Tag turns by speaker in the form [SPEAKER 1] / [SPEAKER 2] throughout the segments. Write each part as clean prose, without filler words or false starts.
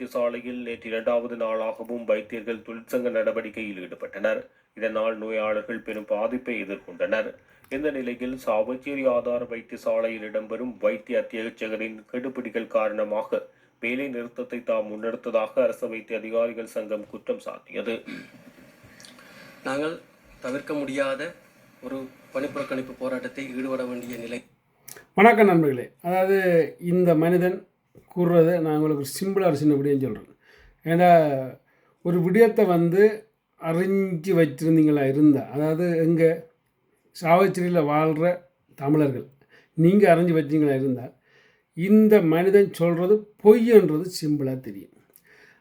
[SPEAKER 1] வைத்தியசாலையில் நேற்று 2வது நாளாகவும் வைத்தியர்கள் தொழிற்சங்க நடவடிக்கையில் ஈடுபட்டனர். இதனால் நோயாளர்கள் பெரும் பாதிப்பை எதிர்கொண்டனர். இந்த நிலையில் சாவச்சேரி ஆதார வைத்தியசாலையில் இடம்பெறும் வைத்திய அத்தியட்சகரின் கெடுபிடிகள் காரணமாக வேலை நிறுத்தத்தை தாம் முன்னெடுத்ததாக அரசு வைத்திய அதிகாரிகள் சங்கம் குற்றம் சாட்டியது.
[SPEAKER 2] நாங்கள் தவிர்க்க முடியாத ஒரு பணிப்புறக்கணிப்பு போராட்டத்தை ஈடுபட வேண்டிய நிலை.
[SPEAKER 3] வணக்கம் நண்பர்களே. அதாவது இந்த மனிதன் கூறுறதை நான் உங்களுக்கு சிம்பிளாக சின்ன விடயம் சொல்கிறேன். ஏன்னா ஒரு விடயத்தை அறிஞ்சு வச்சுருந்தீங்களா இருந்தால், அதாவது எங்கள் சாவச்சேரியில் வாழ்கிற தமிழர்கள் நீங்கள் அறிஞ்சு வச்சிங்களா இருந்தால் இந்த மனிதன் சொல்கிறது பொய்ன்றது சிம்பிளாக தெரியும்.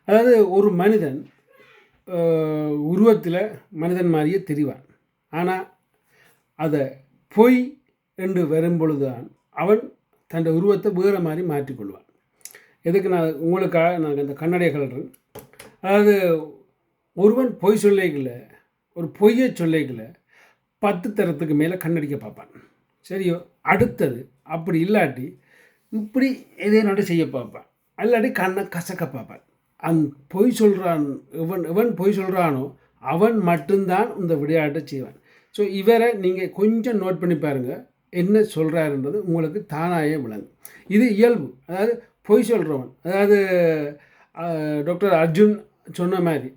[SPEAKER 3] அதாவது ஒரு மனிதன் உருவத்தில் மனிதன் மாதிரியே தெரிவான். ஆனால் அதை பொய் என்று வரும்பொழுதுதான் அவன் தன் உருவத்தை வேறு மாதிரி மாற்றிக்கொள்வான். எதுக்கு நான் உங்களுக்காக நான் இந்த கண்ணடைய கலறேன். அதாவது ஒருவன் பொய் சொல்லிக்கல, ஒரு பொய்யை சொல்லிக்கல 10 தரத்துக்கு மேலே கண்ணடிக்க பார்ப்பான். சரியோ? அடுத்தது அப்படி இல்லாட்டி இப்படி எதையும் செய்ய பார்ப்பான், இல்லாட்டி கண்ணை கசக்க பார்ப்பான். பொய் சொல்கிறான் எவன் பொய் சொல்கிறானோ அவன் மட்டும்தான் இந்த விளையாட்டை செய்வான். ஸோ இவரை நீங்கள் கொஞ்சம் நோட் பண்ணி பாருங்கள், என்ன சொல்கிறாருன்றது உங்களுக்கு தானாயே விளங்கும். இது இயல்பு. அதாவது பொய் சொல்கிறவன், அதாவது டாக்டர் அர்ஜுன் சொன்ன மாதிரி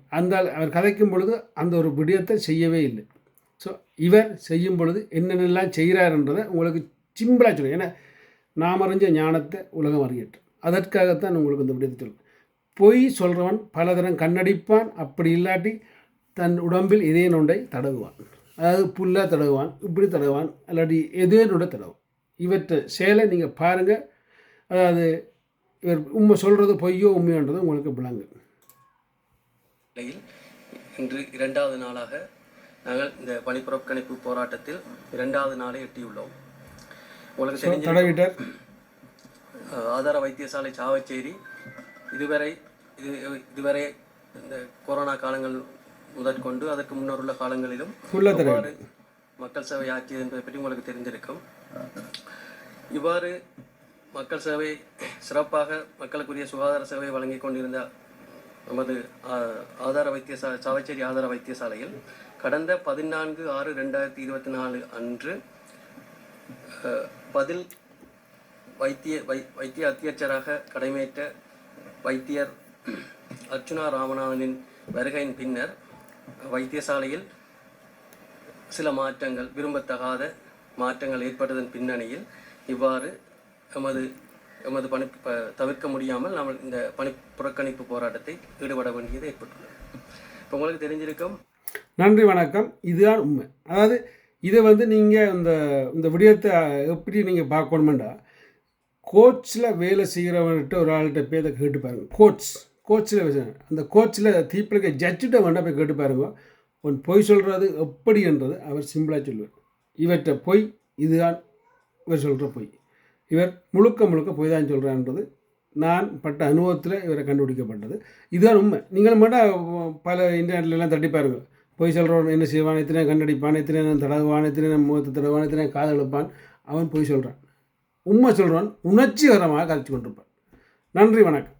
[SPEAKER 3] அவர் கதைக்கும் பொழுது அந்த ஒரு விடயத்தை செய்யவே இல்லை. ஸோ இவர் செய்யும் பொழுது என்னென்னலாம் செய்கிறாருன்றதை உங்களுக்கு சிம்பிளாக சொல்லுங்கள். ஏன்னா நாம் அறிஞ்ச ஞானத்தை உலகம் அறியட்டும், அதற்காகத்தான் உங்களுக்கு இந்த விடயத்தை சொல்லுவேன். பொய் சொல்கிறவன் பலதரம் கண்ணடிப்பான், அப்படி இல்லாட்டி தன் உடம்பில் இதே நொண்டை தடவுவான். அதாவது புல்லாக தடவுவான், இப்படி தடவுவான், இல்லாட்டி எதே நொண்டை தடவும். இவற்றை செயலை நீங்கள் பாருங்கள். அதாவது இவர் உண்மை சொல்கிறது பொய்யோ உண்மையோன்றது உங்களுக்கு விளங்கு.
[SPEAKER 2] இன்று 2வது நாளாக நாங்கள் இந்த பணிப்புறக்கணிப்பு போராட்டத்தில் 2வது நாளை எட்டியுள்ளோம். உங்களுக்கு தெரிஞ்ச ஆதார வைத்தியசாலை சாவச்சேரி இதுவரை இந்த கொரோனா காலங்கள் முதற்கொண்டு அதற்கு முன்னர் உள்ள காலங்களிலும் மக்கள் சேவை ஆற்றியது என்பதை பற்றி உங்களுக்கு தெரிந்திருக்கும். இவ்வாறு மக்கள் சேவை சிறப்பாக மக்களுக்குரிய சுகாதார சேவை வழங்கி கொண்டிருந்த நமது சாவச்சேரி ஆதார வைத்தியசாலையில் கடந்த 14/6/2024 அன்று பதில் வைத்திய அத்தியட்சராக கடமையேற்ற வைத்தியர் அர்ச்சுனா ராமநாதனின் வருகையின் பின்னர் வைத்தியசாலையில் சில மாற்றங்கள், விரும்பத்தகாத மாற்றங்கள் ஏற்பட்டதன் பின்னணியில் இவ்வாறு எமது பணி தவிர்க்க முடியாமல் நாம் இந்த பணி புறக்கணிப்பு போராட்டத்தை ஈடுபட வேண்டியது ஏற்பட்டுள்ளது. இப்போ உங்களுக்கு தெரிஞ்சிருக்கும்.
[SPEAKER 3] நன்றி, வணக்கம். இதுதான் உண்மை. அதாவது இதை நீங்கள் இந்த விடயத்தை எப்படி நீங்கள் பார்க்கணுமெண்டா, கோச்சில் வேலை செய்கிறவன்கிட்ட ஒரு ஆள்கிட்ட போய் அதை கேட்டு பாருங்கள். கோச்சில் அந்த கோச்சில் தீப்பிழக்க ஜட்ஜிட்ட வேண்டாம் போய் கேட்டு பாருங்க. ஒன் பொய் சொல்கிறது எப்படின்றது அவர் சிம்பிளாக சொல்லுவார். இவற்றை பொய், இதுதான் இவர் சொல்கிற பொய். இவர் முழுக்க பொய் தான் சொல்கிறான்றது நான் பட்ட அனுபவத்தில் இவரை கண்டுபிடிக்கப்பட்டது. இதுதான் உண்மை. நீங்களும் மட்டும் பல இன்டர்நெட்லாம் தட்டி பாருங்கள். பொய் சொல்கிறவன் என்ன செய்வான், எத்தனை கண்டடிப்பான், எத்தனை தடவுவான், எத்தனை முகத்தை தடவான், எத்தனை காது எழுப்பான். அவன் பொய் சொல்கிறான். உண்மை சொல்கிறான் உணர்ச்சிகரமாக கதைச்சு கொண்டிருப்பான். நன்றி, வணக்கம்.